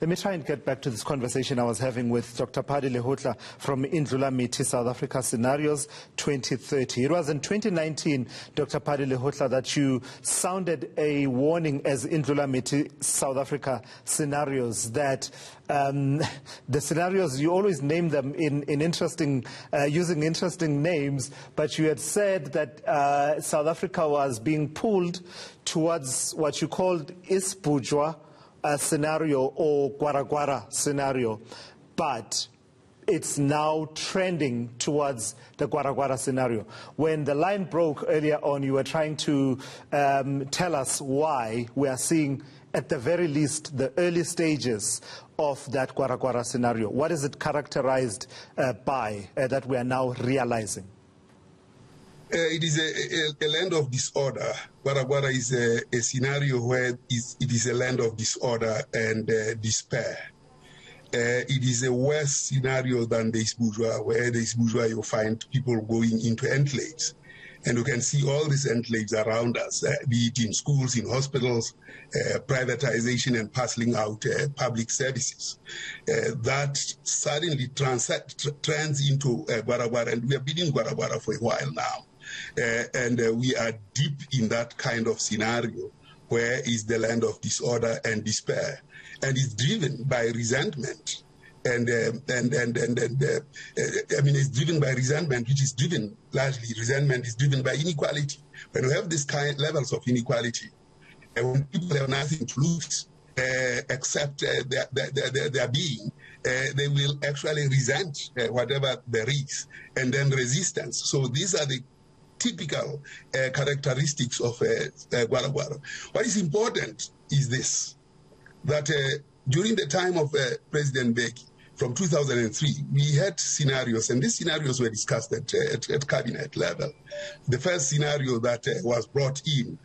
Let me try and get back to this conversation I was having with Dr. Pali Leholhla from Indlulamithi SA Scenarios 2030. It was in 2019, Dr. Pali Leholhla, that you sounded a warning as Indlulamithi SA Scenarios that the scenarios, you always name them in interesting, using interesting names, but you had said that South Africa was being pulled towards what you called Isbujwa scenario or Gwara scenario, but it's now trending towards the Gwara scenario. When the line broke earlier on, you were trying to tell us why we are seeing, at the very least, the early stages of that Gwara scenario. What is it characterized by that we are now realizing? It is a land of disorder. Gwara is a scenario where it is a land of disorder and despair. It is a worse scenario than the Isbujwa, where the Isbujwa you find people going into enclaves. And you can see all these enclaves around us, be it in schools, in hospitals, privatization and parceling out public services. That suddenly trends into Gwara, and we have been in Gwara for a while now. And we are deep in that kind of scenario where is the land of disorder and despair, and it's driven by resentment, and I mean, it's driven by resentment, which is driven largely, resentment is driven by inequality. When we have this kind levels of inequality, and when people have nothing to lose except their being, they will actually resent whatever there is, and then resistance. So these are the typical characteristics of Gwara. What is important is this, that during the time of President Mbeki, from 2003, we had scenarios, and these scenarios were discussed at cabinet level. The first scenario that was brought in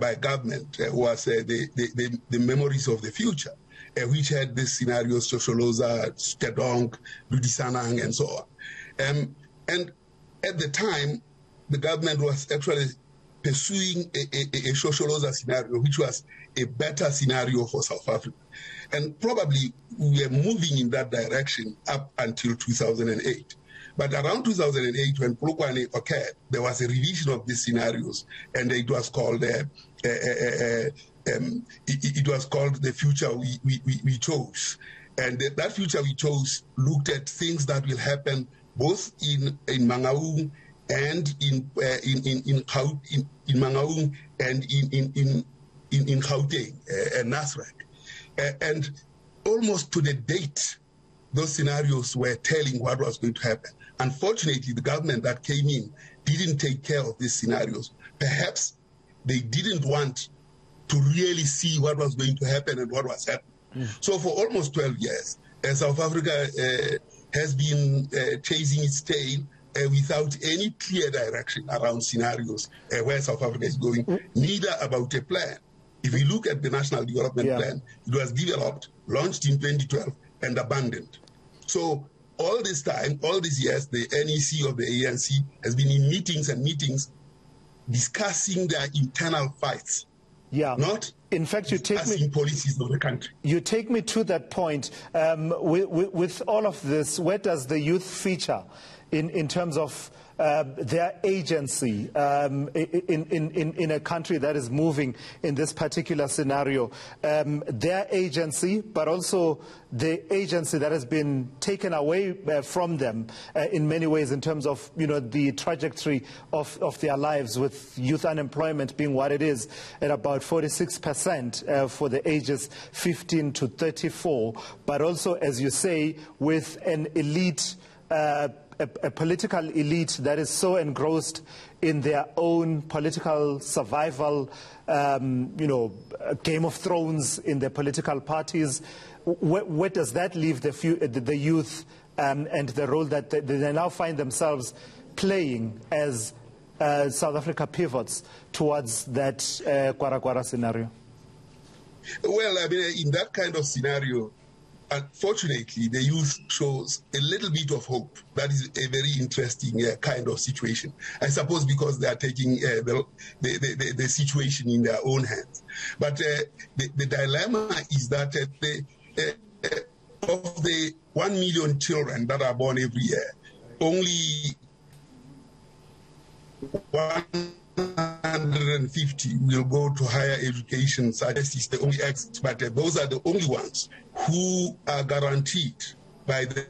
by government was the Memories of the Future, which had these scenarios, Shosholoza, Stedong, Ludisanang, and so on. And at the time, the government was actually pursuing a Shosholoza scenario, which was a better scenario for South Africa. And probably we were moving in that direction up until 2008. But around 2008, when Polokwane occurred, there was a revision of these scenarios, and it was called the future we chose. And that future we chose looked at things that will happen both in Mangaung and in Mangaung and in Gauteng and Nasrec. And almost to the date, those scenarios were telling what was going to happen. Unfortunately, the government that came in didn't take care of these scenarios. Perhaps they didn't want to really see what was going to happen and what was happening. So for almost 12 years, South Africa has been chasing its tail without any clear direction around scenarios where South Africa is going, neither about a plan. If you look at the National Development Plan, it was developed, launched in 2012, and abandoned. So all this time, all these years, the NEC of the ANC has been in meetings and meetings discussing their internal fights. Not in fact, you take me policies of the country. You take me to that point. With all of this, where does the youth feature in terms of their agency in a country that is moving in this particular scenario? Their agency, but also the agency that has been taken away from them in many ways, in terms of the trajectory of their lives, with youth unemployment being what it is at about 46% for the ages 15 to 34, but also, as you say, with an elite a political elite that is so engrossed in their own political survival, Game of Thrones in their political parties. Where does that leave the youth and the role that they now find themselves playing as South Africa pivots towards that Gwara scenario? Well, I mean, in that kind of scenario, unfortunately, the youth shows a little bit of hope. That is a very interesting kind of situation. I suppose because they are taking the situation in their own hands. But the dilemma is that the 1 million children that are born every year, only 150 will go to higher education. So this is the only exit, but those are the only ones who are guaranteed by the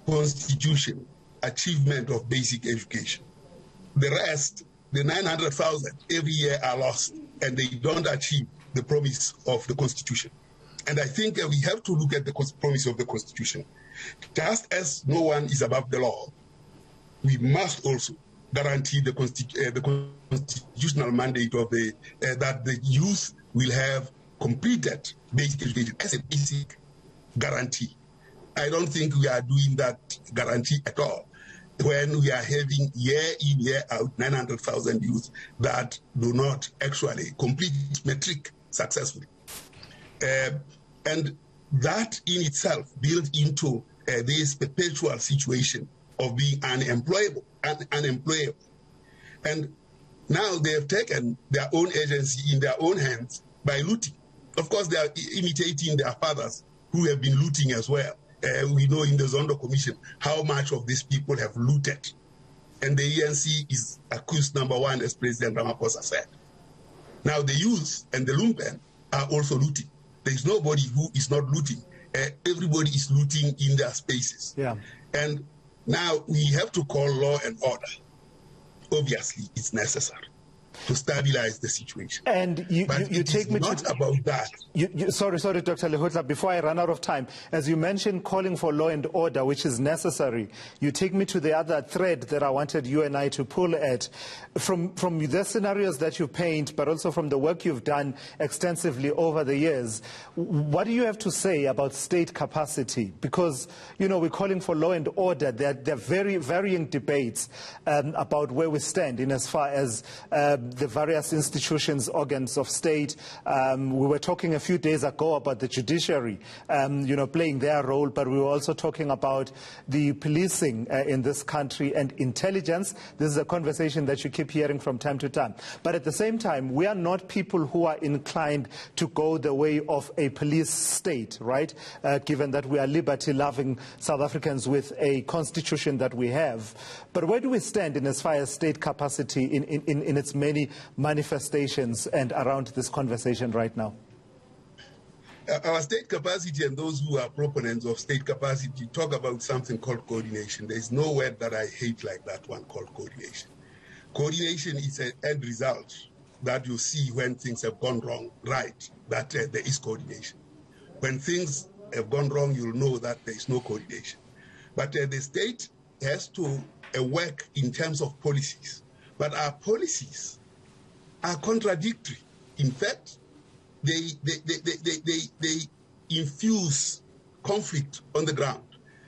Constitution achievement of basic education. The rest, the 900,000 every year, are lost, and they don't achieve the promise of the Constitution. And I think we have to look at the promise of the Constitution. Just as no one is above the law, we must also guarantee the constitutional mandate of that the youth will have completed basic education as a basic guarantee. I don't think we are doing that guarantee at all when we are having year in, year out 900,000 youth that do not actually complete matric successfully. And that in itself builds into this perpetual situation of being unemployable. And now they have taken their own agency in their own hands by looting. Of course, they are imitating their fathers who have been looting as well. We know in the Zondo Commission how much of these people have looted. And the eNCA is accused number one, as President Ramaphosa said. Now the youth and the lumpen are also looting. There is nobody who is not looting. Everybody is looting in their spaces. Yeah. And now we have to call law and order. Obviously, it's necessary to stabilize the situation. And you take me not about that. Sorry, Dr. Leholhla, before I run out of time, as you mentioned calling for law and order, which is necessary, you take me to the other thread that I wanted you and I to pull at. From the scenarios that you paint, but also from the work you've done extensively over the years, what do you have to say about state capacity? Because, you know, we're calling for law and order. There are very varying debates about where we stand in as far as the various institutions, organs of state. We were talking a few days ago about the judiciary, playing their role, but we were also talking about the policing in this country and intelligence. This is a conversation that you keep hearing from time to time. But at the same time, we are not people who are inclined to go the way of a police state, right? Given that we are liberty-loving South Africans with a constitution that we have. But where do we stand in as far as state capacity in its many manifestations and around this conversation right now? Our state capacity and those who are proponents of state capacity talk about something called coordination. There is no word that I hate like that one called coordination. Coordination is an end result that you see when things have gone wrong, right, that there is coordination. When things have gone wrong, you'll know that there is no coordination. But the state has to work in terms of policies. But our policies are contradictory. In fact, they infuse conflict on the ground.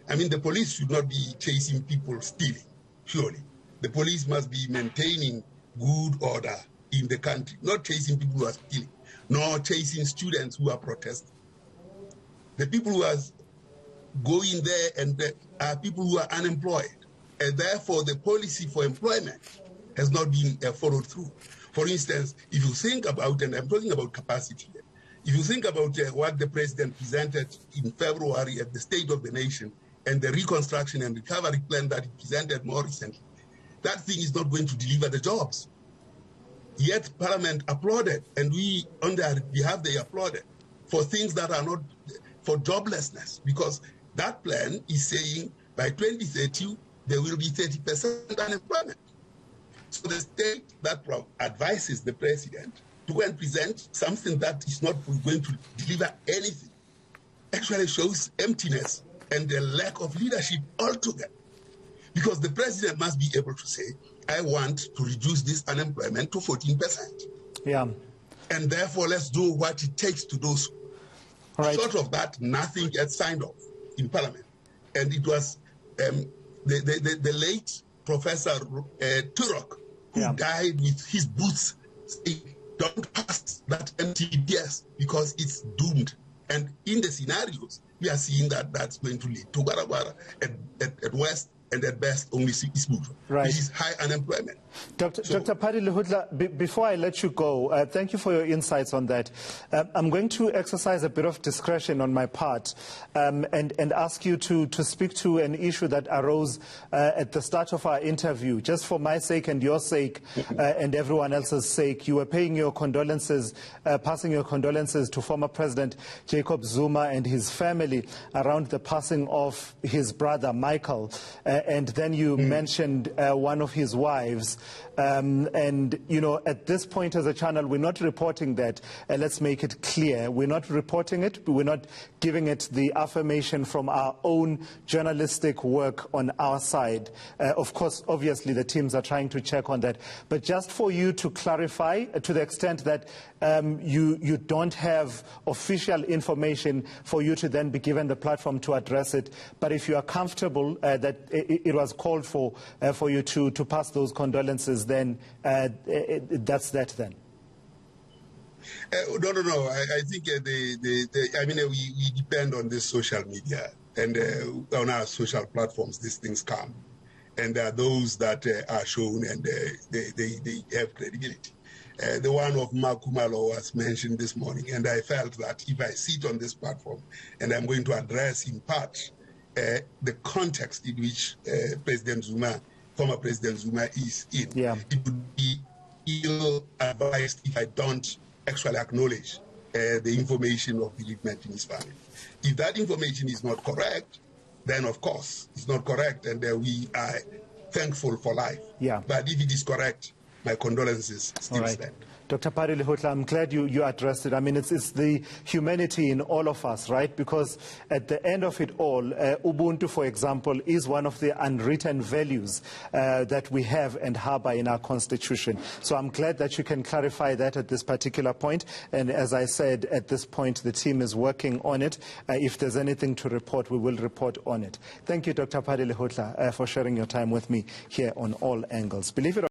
I mean, the police should not be chasing people stealing, surely. The police must be maintaining good order in the country, not chasing people who are stealing, nor chasing students who are protesting. The people who are going there and are people who are unemployed, and therefore the policy for employment has not been followed through. For instance, if you think about, and I'm talking about capacity, if you think about what the president presented in February at the State of the Nation and the reconstruction and recovery plan that he presented more recently, that thing is not going to deliver the jobs. Yet Parliament applauded, and we, on their behalf, they applauded for things that are not for joblessness, because that plan is saying by 2030, there will be 30% unemployment. So the state that advises the president to go and present something that is not going to deliver anything actually shows emptiness and the lack of leadership altogether. Because the president must be able to say, I want to reduce this unemployment to 14%. Yeah. And therefore, let's do what it takes to do so. Right. Short of that, nothing gets signed off in Parliament. And it was the late Professor Turok, who died with his boots saying, don't pass that MTBS because it's doomed. And in the scenarios, we are seeing that that's going to lead to Guarabara at West, and at best only smooth, right, which is high unemployment. Dr. Pali Leholhla, before I let you go, thank you for your insights on that. I'm going to exercise a bit of discretion on my part and ask you to speak to an issue that arose at the start of our interview. Just for my sake and your sake and everyone else's sake, you were paying your condolences, passing your condolences to former President Jacob Zuma and his family around the passing of his brother Michael, and then you mentioned one of his wives. And, you know, at this point as a channel, we're not reporting that. Let's make it clear. We're not reporting it. We're not giving it the affirmation from our own journalistic work on our side. Of course, obviously, the teams are trying to check on that. But just for you to clarify, to the extent that you don't have official information for you to then be given the platform to address it. But if you are comfortable that it was called for you to pass those condolences, then that's that then. No. I think I mean, we depend on this social media and on our social platforms. These things come, and there are those that are shown and they have credibility. The one of Makumalo was mentioned this morning, and I felt that if I sit on this platform and I'm going to address in part the context in which former President Zuma is in, it would be ill-advised if I don't actually acknowledge the information of bereavement in his family. If that information is not correct, then of course it's not correct, and we are thankful for life. But if it is correct, my condolences still stand. Dr. Pali Leholhla, I'm glad you addressed it. I mean, it's the humanity in all of us, right? Because at the end of it all, Ubuntu, for example, is one of the unwritten values that we have and harbor in our Constitution. So I'm glad that you can clarify that at this particular point. And as I said, at this point, the team is working on it. If there's anything to report, we will report on it. Thank you, Dr. Pali Leholhla, for sharing your time with me here on All Angles. Believe it or